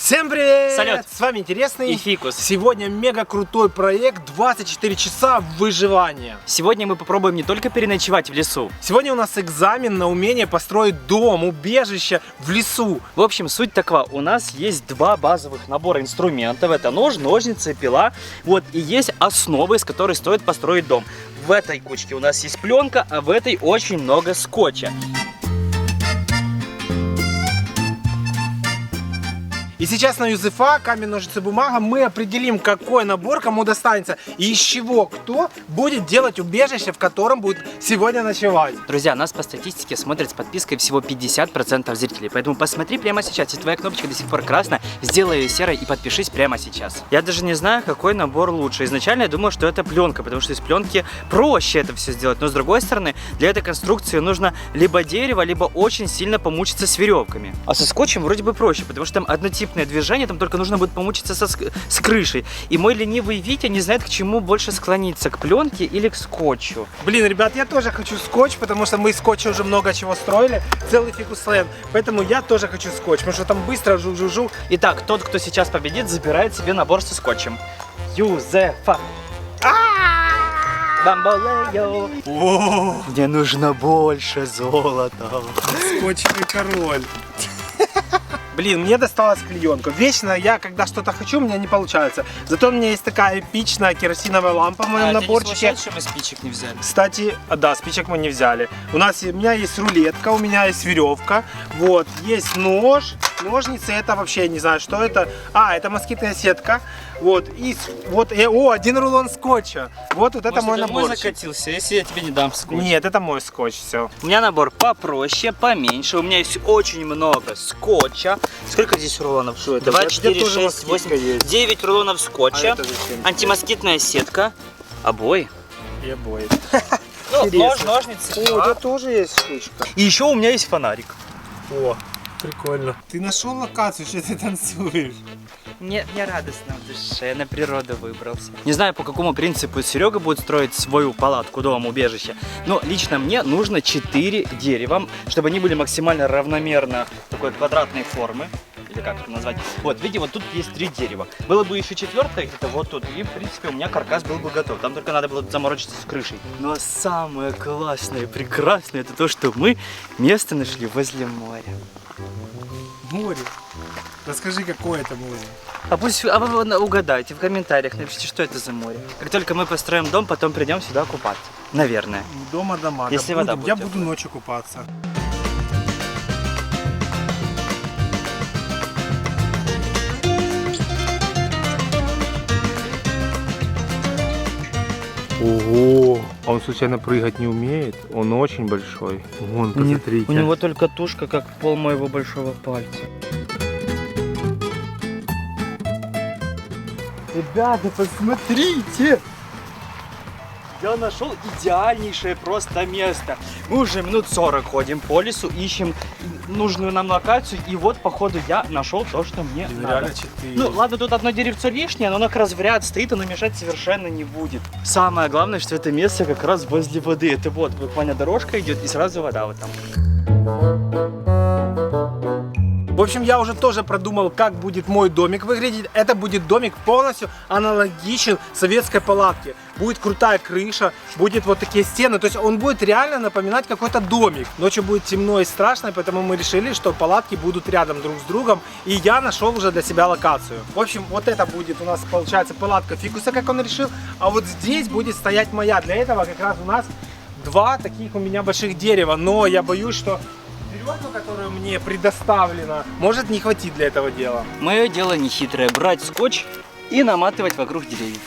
Всем привет! Салют! С вами Интересный и Фикус. Сегодня мега крутой проект 24 часа выживания. Сегодня мы попробуем не только переночевать в лесу. Сегодня у нас экзамен на умение построить дом, убежище в лесу. В общем, суть такова. У нас есть два базовых набора инструментов. Это нож, ножницы, пила. Вот, и есть основы, из которой стоит построить дом. В этой кучке у нас есть пленка, а в этой очень много скотча. И сейчас на Юзефа, камень, ножницы, бумага, мы определим, какой набор кому достанется и из чего кто будет делать убежище, в котором будет сегодня ночевать. Друзья, нас по статистике смотрит с подпиской всего 50% зрителей. Поэтому посмотри прямо сейчас. Если твоя кнопочка до сих пор красная, сделай ее серой и подпишись прямо сейчас. Я даже не знаю, какой набор лучше. Изначально я думал, что это пленка, потому что из пленки проще это все сделать. Но с другой стороны, для этой конструкции нужно либо дерево, либо очень сильно помучиться с веревками. А со скотчем вроде бы проще, потому что там однотипное движение, там только нужно будет помучиться с крышей. И мой ленивый Витя не знает, к чему больше склониться, к пленке или к скотчу. Блин, ребят, я тоже хочу скотч, потому что мы из скотча уже много чего строили, целый фикус-ленд. Поэтому я тоже хочу скотч, потому что там быстро жу-жу-жу. Итак, тот, кто сейчас победит, забирает себе набор со скотчем. Юзефа. Бамболео. Мне нужно больше золота. Скотчевый король. Блин, мне досталась клеенка. Вечно я, когда что-то хочу, у меня не получается. Зато у меня есть такая эпичная керосиновая лампа в моем наборчике. Что мы спичек не взяли? Кстати, да, спичек мы не взяли. У меня есть рулетка, у меня есть веревка. Вот, есть нож, ножницы, это вообще я не знаю, что это. Это москитная сетка. Вот, и вот, один рулон скотча. Вот это мой набор. Закатился, если я тебе не дам скотч. Нет, это мой скотч, все. У меня набор попроще, поменьше. У меня есть очень много скотча. Сколько здесь рулонов? Что это? 2, 4, 6, 8, 9 рулонов скотча. Антимоскитная сетка. Обои. И обои. Нож, ножницы. Это тоже есть штучка. И еще у меня есть фонарик. О, прикольно. Ты нашел локацию, что ты танцуешь? Мне радостно в душе, на природу выбрался. Не знаю, по какому принципу Серега будет строить свою палатку, дом, убежище, но лично мне нужно 4 дерева, чтобы они были максимально равномерно такой квадратной формы. Или как это назвать? Вот, видите, вот тут есть 3 дерева. Было бы еще 4-е, где-то вот тут, и в принципе у меня каркас был бы готов. Там только надо было заморочиться с крышей. Но самое классное и прекрасное это то, что мы место нашли возле моря. Море? Расскажи, какое это море? А вы угадайте в комментариях, напишите, что это за море. Как только мы построим дом, потом придем сюда купаться. Наверное. Дома. Если вода будет я теплая. буду ночью купаться. Ого! Он случайно прыгать не умеет? Он очень большой. Вон, посмотрите. У него только тушка, как пол моего большого пальца. Ребята, посмотрите! Я нашел идеальнейшее просто место. Мы уже минут 40 ходим по лесу, ищем нужную нам локацию. И вот, походу, я нашел то, что мне надо. Реально 4. Ну, ладно, тут одно деревцо лишнее, но оно как раз в ряд стоит, оно мешать совершенно не будет. Самое главное, что это место как раз возле воды. Это вот, буквально дорожка идет, и сразу вода вот там. В общем, я уже тоже продумал, как будет мой домик выглядеть. Это будет домик полностью аналогичен советской палатке. Будет крутая крыша, будет вот такие стены. То есть он будет реально напоминать какой-то домик. Ночью будет темно и страшно, поэтому мы решили, что палатки будут рядом друг с другом. И я нашел уже для себя локацию. В общем, вот это будет у нас, получается, палатка Фикуса, как он решил. А вот здесь будет стоять моя. Для этого как раз у нас 2 таких у меня больших дерева. Но я боюсь, что веревку, которую мне предоставлено, может не хватить для этого дела. Мое дело нехитрое. Брать скотч и наматывать вокруг деревьев.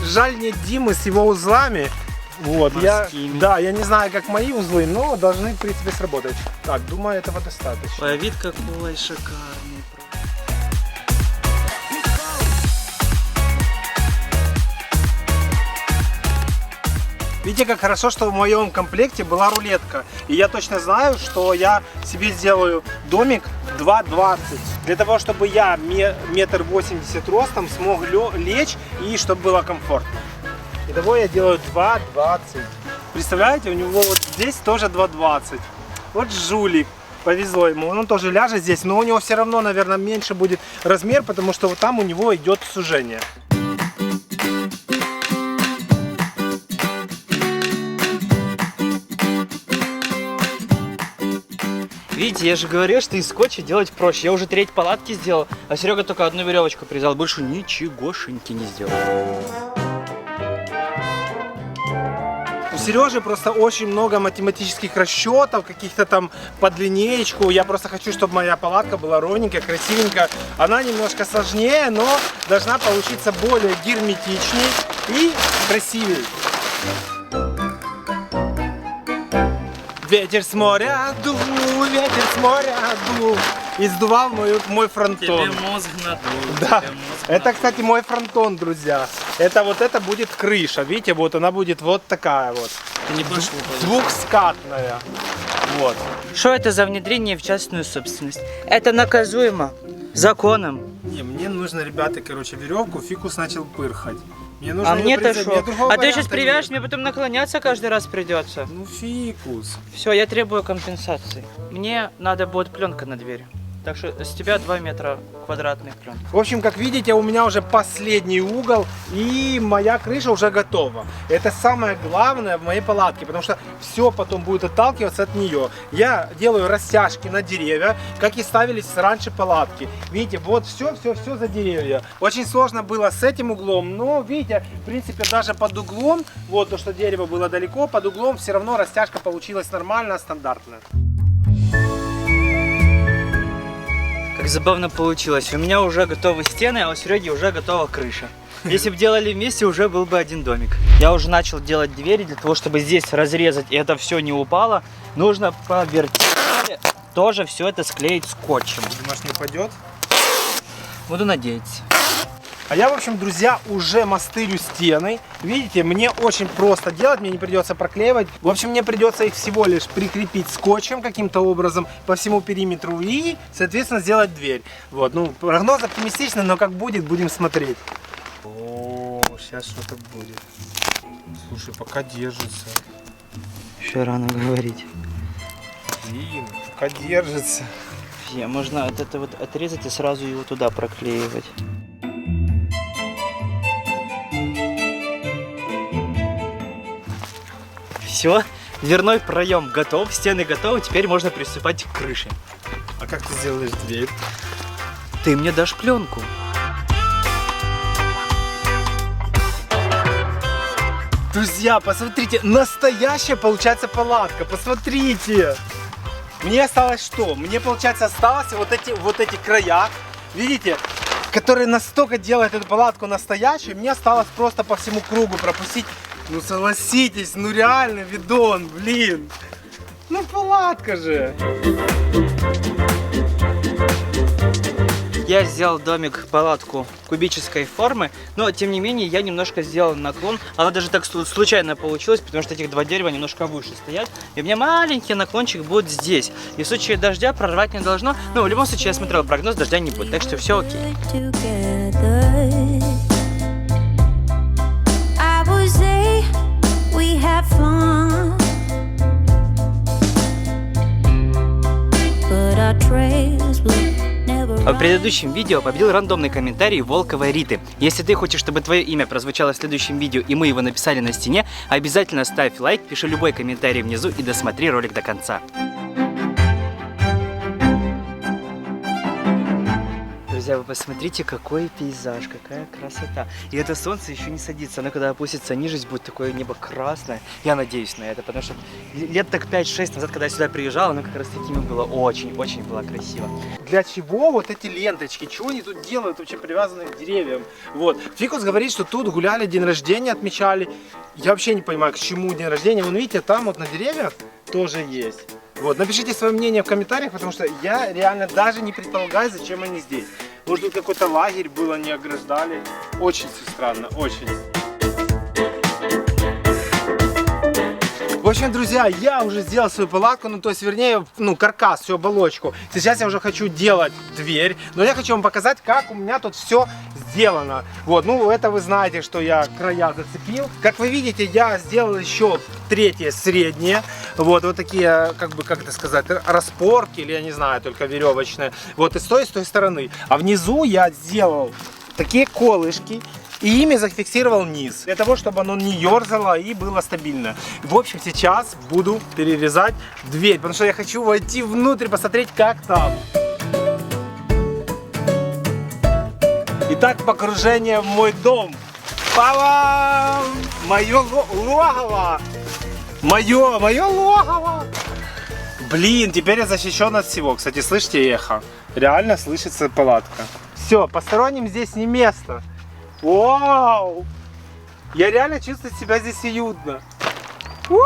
Жаль, нет Димы с его узлами. Вот, я не знаю, как мои узлы, но должны, в принципе, сработать. Так, думаю, этого достаточно. Ой, вид какой шикарный. Видите, как хорошо, что в моем комплекте была рулетка. И я точно знаю, что я себе сделаю домик 2,20. Для того, чтобы я 1,80 м ростом смог лечь и чтобы было комфортно. Итого я делаю 2,20. Представляете, у него вот здесь тоже 2,20. Вот жулик. Повезло ему, он тоже ляжет здесь, но у него все равно, наверное, меньше будет размер, потому что вот там у него идет сужение. Видите, я же говорил, что из скотча делать проще. Я уже треть палатки сделал, а Серега только одну веревочку привязал, больше ничегошеньки не сделал. У Сережи просто очень много математических расчетов, каких-то там под линеечку. Я просто хочу, чтобы моя палатка была ровненькая, красивенькая. Она немножко сложнее, но должна получиться более герметичней и красивее. Ветер с моря дул, ветер с моря дул. И сдувал мой фронтон. Тебе мозг надул. Да. Это, кстати, мой фронтон, друзья. Это вот это будет крыша. Видите, вот она будет вот такая вот. Не пошло. Двухскатная. Вот. Что это за внедрение в частную собственность? Это наказуемо законом. Не, мне нужно, ребята, короче, веревку. Фикус начал пырхать. Мне нужно А мне-то ее что? другого А ты сейчас варианта привяжешь, нет. мне потом наклоняться каждый раз придется. Ну, фикус. Все, я требую компенсации. Мне надо будет пленка на двери. Так что с тебя 2 метра квадратных пленки. В общем, как видите, у меня уже последний угол, и моя крыша уже готова. Это самое главное в моей палатке, потому что все потом будет отталкиваться от нее. Я делаю растяжки на деревья, как и ставились раньше палатки. Видите, вот все за деревья. Очень сложно было с этим углом, но видите, в принципе, даже под углом, вот то, что дерево было далеко, под углом все равно растяжка получилась нормальная, стандартная. Как забавно получилось. У меня уже готовы стены, а у Сереги уже готова крыша. Если бы делали вместе, уже был бы один домик. Я уже начал делать двери для того, чтобы здесь разрезать и это все не упало. Нужно по вертикали тоже все это склеить скотчем. Думаешь, не упадет? Буду надеяться. А я, в общем, друзья, уже мастырю стены. Видите, мне очень просто делать, мне не придется проклеивать. В общем, мне придется их всего лишь прикрепить скотчем каким-то образом по всему периметру и, соответственно, сделать дверь. Вот, ну, прогноз оптимистичный, но как будет, будем смотреть. О, сейчас что-то будет. Слушай, пока держится. Еще рано говорить. Блин, пока держится. Можно от это вот отрезать и сразу его туда проклеивать. Все, дверной проем готов, стены готовы, теперь можно приступать к крыше. А как ты сделаешь дверь? Ты мне дашь пленку. Друзья, посмотрите, настоящая получается палатка, посмотрите. Мне осталось что? Мне, получается, осталось вот эти края, видите, которые настолько делают эту палатку настоящей. Мне осталось просто по всему кругу пропустить. Ну согласитесь, ну реально видон, блин. Ну палатка же. Я сделал домик, палатку кубической формы, но тем не менее я немножко сделал наклон. Она даже так случайно получилась, потому что этих два дерева немножко выше стоят. И у меня маленький наклончик будет здесь. И в случае дождя прорвать не должно. Но в любом случае я смотрел прогноз, дождя не будет, так что все окей. А в предыдущем видео победил рандомный комментарий Волковой Риты. Если ты хочешь, чтобы твое имя прозвучало в следующем видео и мы его написали на стене, обязательно ставь лайк, пиши любой комментарий внизу и досмотри ролик до конца. Друзья, вы посмотрите, какой пейзаж, какая красота. И это солнце еще не садится, оно когда опустится ниже, будет такое небо красное. Я надеюсь на это, потому что лет так 5-6 назад, когда я сюда приезжал, оно как раз такими было очень-очень было красиво. Для чего вот эти ленточки? Чего они тут делают, вообще привязанные к деревьям? Вот. Фикус говорит, что тут гуляли, день рождения отмечали. Я вообще не понимаю, к чему день рождения. Вон видите, там вот на деревьях тоже есть. Вот, напишите свое мнение в комментариях, потому что я реально даже не предполагаю, зачем они здесь. Может, тут какой-то лагерь был, они ограждали. Очень все странно, очень. В общем, друзья, я уже сделал свою палатку, ну то есть, вернее, ну каркас, всю оболочку. Сейчас я уже хочу делать дверь, но я хочу вам показать, как у меня тут все сделано. Вот, ну это вы знаете, что я края зацепил. Как вы видите, я сделал еще третье среднее. Вот такие, как бы, как это сказать, распорки, или я не знаю, только веревочные. Вот и с той стороны. А внизу я сделал такие колышки. И ими зафиксировал низ, для того, чтобы оно не ерзало и было стабильно. В общем, сейчас буду перерезать дверь, потому что я хочу войти внутрь, посмотреть, как там. Итак, погружение в мой дом. Па-бам! Мое логово! Мое логово! Блин, теперь я защищен от всего. Кстати, слышите эхо? Реально слышится палатка. Все, посторонним здесь не место. Вау! Я реально чувствую себя здесь уютно. Мы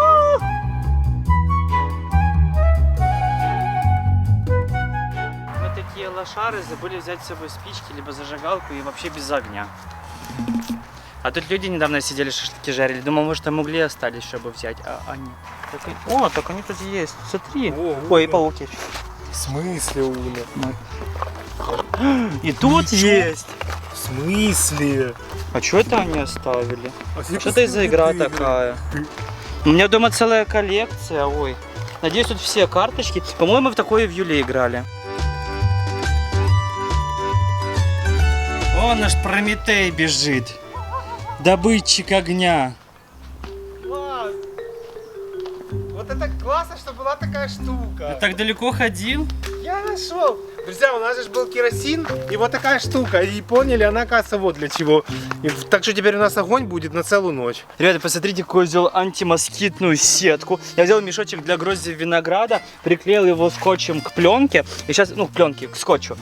такие лошары, забыли взять с собой спички, либо зажигалку и вообще без огня. А тут люди недавно сидели, шашлыки жарили. Думал, может, там угли остались, чтобы взять. А они... О, так они тут есть. Смотри. Ой, и паук есть. В смысле, Уля? И тут есть. В смысле? А что это они оставили? Что это за игра такая? У меня дома целая коллекция, ой. Надеюсь, тут все карточки. По-моему, в такое в Юле играли. О, наш Прометей бежит. Добытчик огня. Класс! Вот это классно, что была такая штука. Ты так далеко ходил? Я нашел. Друзья, у нас же был керосин и вот такая штука. И поняли, она, оказывается, вот для чего. Так что теперь у нас огонь будет на целую ночь. Ребята, посмотрите, какую я взял антимоскитную сетку. Я взял мешочек для грозди винограда, приклеил его скотчем к пленке. И сейчас, ну, к пленке, к скотчу.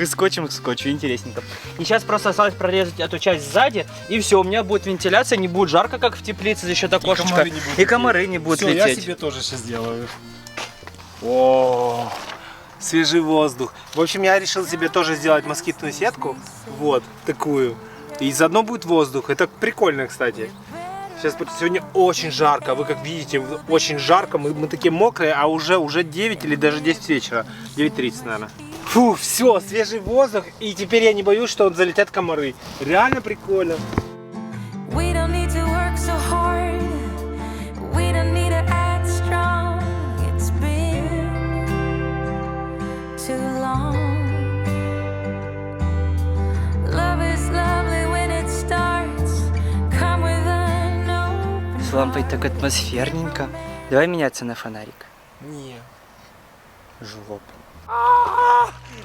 Скотчем к скотчу, интересненько. И сейчас просто осталось прорезать эту часть сзади. И все, у меня будет вентиляция, не будет жарко, как в теплице за счет окошечка. И комары не будут лететь. Я себе тоже сейчас сделаю. О, свежий воздух. В общем, я решил себе тоже сделать москитную сетку. Вот, такую. И заодно будет воздух. Это прикольно, кстати. Сейчас сегодня очень жарко. Вы как видите, очень жарко. Мы такие мокрые, а уже 9 или даже 10 вечера. 9:30, наверное. Фу, все, свежий воздух. И теперь я не боюсь, что залетят комары. Реально прикольно. С лампой так атмосферненько. Давай меняться на фонарик. Не. Жлоб.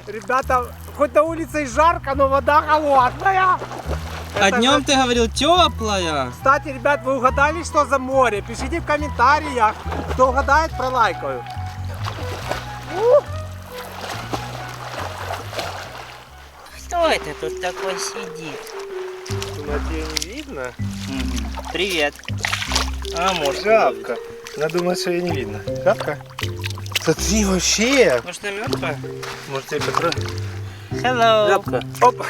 Ребята, хоть на улице и жарко, но вода холодная. А днем ты говорил теплая. Кстати, ребят, вы угадали, что за море? Пишите в комментариях. Кто угадает, пролайкаю. Кто это тут такой сидит? На тебе не видно? Привет. А, может, жабка. Я думаю, что ее не видно. Жабка? Смотри, вообще. Может, она мертвая? Может, я покрою? Hello. Жабка. Оп.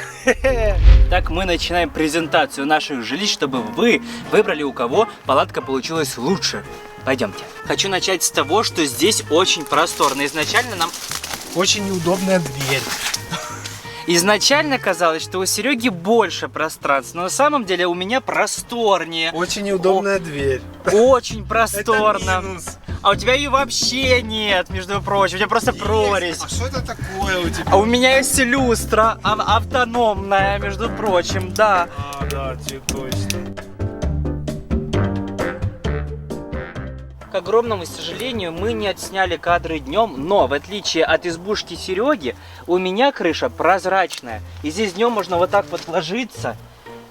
Так мы начинаем презентацию наших жилищ, чтобы вы выбрали, у кого палатка получилась лучше. Пойдемте. Хочу начать с того, что здесь очень просторно. Изначально нам... Очень неудобная дверь. Изначально казалось, что у Сереги больше пространства, но на самом деле у меня просторнее. Очень неудобная дверь. Очень просторно. Это минус. А у тебя ее вообще нет, между прочим. У тебя просто прорезь. А что это такое у тебя? А у меня есть люстра автономная, между прочим, да. А, да, точно. К огромному сожалению, мы не отсняли кадры днем, но в отличие от избушки Сереги, у меня крыша прозрачная. И здесь днем можно вот так вот ложиться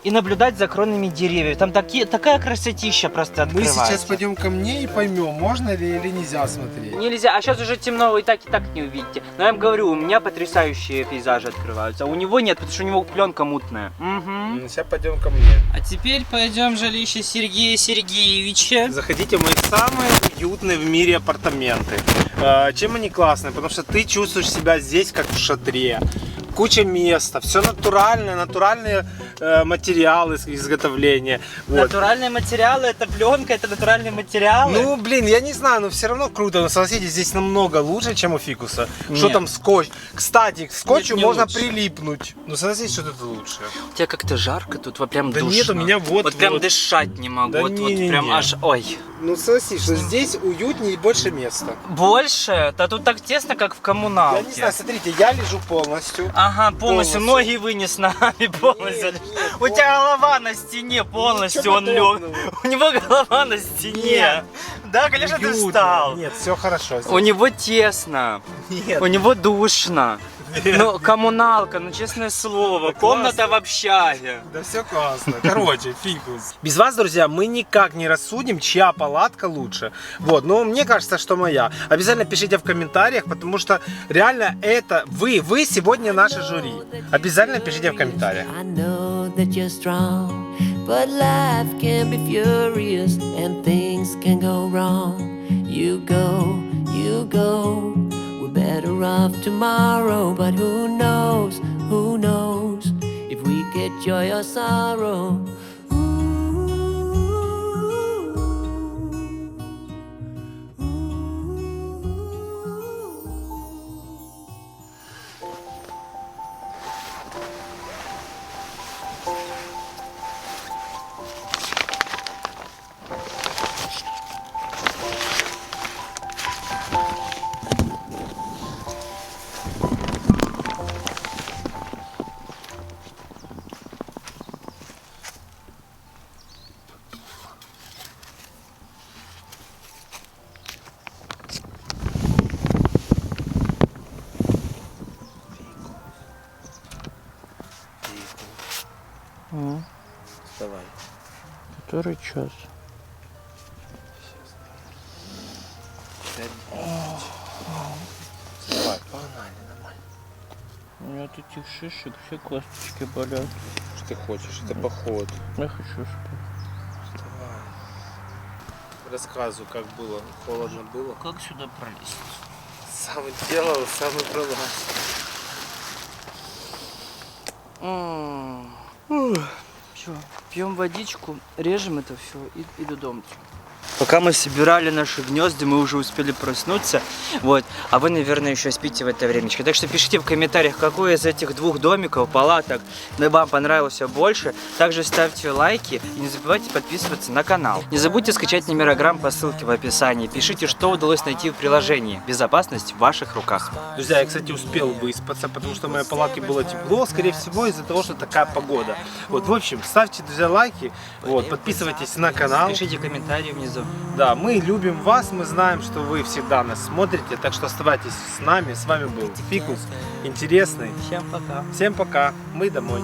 и наблюдать за кронами деревьев. Там такая красотища просто Мы открывается. сейчас пойдем ко мне и поймем, можно ли или нельзя смотреть. Нельзя, а сейчас уже темно, вы и так не увидите. Но я вам говорю, у меня потрясающие пейзажи открываются, а у него нет, потому что у него пленка мутная. Угу. Сейчас пойдем ко мне. А теперь пойдем в жилище Сергея Сергеевича. Заходите в мои самые уютные в мире апартаменты. Чем они классные? Потому что ты чувствуешь себя здесь как в шатре. Куча места, все натуральное, натуральные материалы изготовления. Вот. Натуральные материалы, это пленка, это натуральные материалы. Ну, блин, я не знаю, но все равно круто. Но согласитесь, здесь намного лучше, чем у фикуса. Что там скотч? Кстати, к скотчу не можно лучше. прилипнуть. Ну, согласитесь, что это лучше. Тебе как-то жарко тут, вот прям Да душно. нет, у меня вот. прям дышать не могу, Да вот не-не-не. прям аж, ой. Ну, согласись, что здесь уютнее и больше места. Больше? Да тут так тесно, как в коммуналке. Я не знаю, смотрите, я лежу полностью. Ага, полностью. Полностью. Ноги вынес ногами полностью. Нет, У тебя голова на стене полностью, Ничего он лег. подобного. У него голова на стене. Нет. Да, конечно, ты Уютно. встал. Нет, все хорошо. У него тесно. Нет. У него душно. Ну, коммуналка, ну честное слово, Да комната классно. в общаге. Да все классно. Короче, фикус. Без вас, друзья, мы никак не рассудим, чья палатка лучше. Вот, но мне кажется, что моя. Обязательно пишите в комментариях, потому что реально это вы сегодня наше жюри. Обязательно пишите в комментариях. I know that you're strong, but life can be furious and things can go wrong. You go, we're better off tomorrow, but who knows if we get joy or sorrow. Давай. Который час? Давай, погнали, давай. У меня от этих шишек все косточки болят. Что ты хочешь? Это поход. Я хочу спать. Давай. Рассказывай, как было. Холодно было. Как сюда пролезть? Сам делал, сам и пролазил. Все, пьем водичку, режем это все и до дома. Пока мы собирали наши гнезда, мы уже успели проснуться, вот, а вы, наверное, еще спите в это времечко. Так что пишите в комментариях, какой из этих двух домиков, палаток вам понравился больше. Также ставьте лайки и не забывайте подписываться на канал. Не забудьте скачать нумерограмм по ссылке в описании. Пишите, что удалось найти в приложении. Безопасность в ваших руках. Друзья, я, кстати, успел выспаться, потому что в моей палатке было тепло, скорее всего, из-за того, что такая погода. Вот, в общем, ставьте, друзья, лайки, вот, подписывайтесь на канал. Пишите комментарии внизу. Да, мы любим вас, мы знаем, что вы всегда нас смотрите, так что оставайтесь с нами. С вами был Фикус, интересный. Всем пока. Всем пока, мы домой.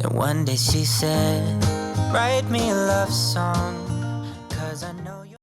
And one day she said, write me a love song, 'cause I know